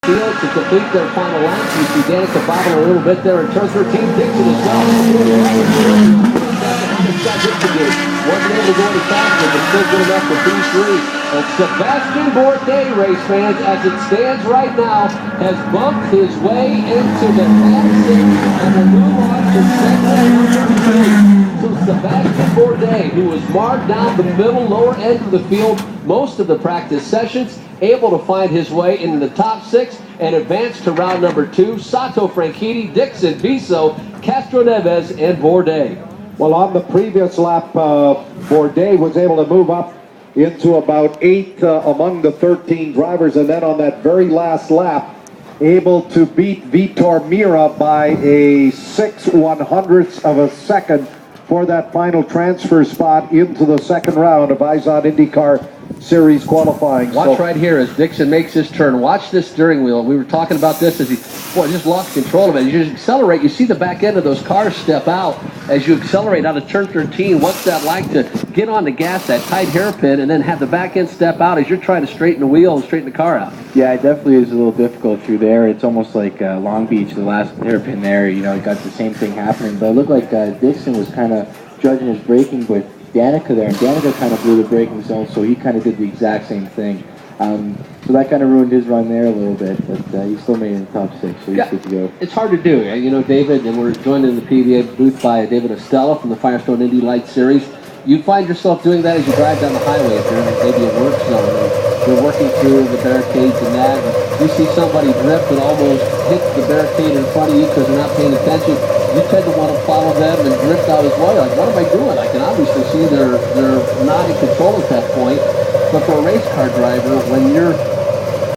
field to complete their final lap. You see Danica bobbing a little bit there in turn 13. Dixon as well. Wasn't able to go any faster, but still good enough for P3. And Sebastian Bourdais, race fans, as it stands right now, has bumped his way into the top 6 and will move on to second. So Sebastian Bourdais, who was marred down the middle, lower end of the field most of the practice sessions, able to find his way into the top 6 and advance to round number 2. Sato, Franchitti, Dixon, Viso, Castro Neves, and Bourdais. Well, on the previous lap, Bourdais was able to move up into about 8 among the 13 drivers, and then on that very last lap, able to beat Vitor Mira by a 6/100ths of a second for that final transfer spot into the second round of Izod IndyCar Series qualifying. Watch right here as Dixon makes his turn. Watch this steering wheel. We were talking about this as he just lost control of it. As you accelerate, you see the back end of those cars step out as you accelerate out of turn 13. What's that like to get on the gas, that tight hairpin, and then have the back end step out as you're trying to straighten the wheel and straighten the car out? Yeah, it definitely is a little difficult through there. It's almost like Long Beach, the last hairpin there. You know, you got the same thing happening. But it looked like Dixon was kind of judging his braking, but Danica there, and Danica kind of blew the braking zone, so he kind of did the exact same thing. So that kind of ruined his run there a little bit, but he still made it in the top 6, so he's good to go. It's hard to do. You know, David, and we're joined in the PVA booth by David Estella from the Firestone Indy Light Series. You find yourself doing that as you drive down the highway if you're in maybe a work zone, or you're working through the barricades and that, and you see somebody drift and almost hit the barricade in front of you because they're not paying attention. You tend to want to follow them and drift out as well. You're like, what am I doing? I can obviously see they're not in control at that point. But for a race car driver, when you're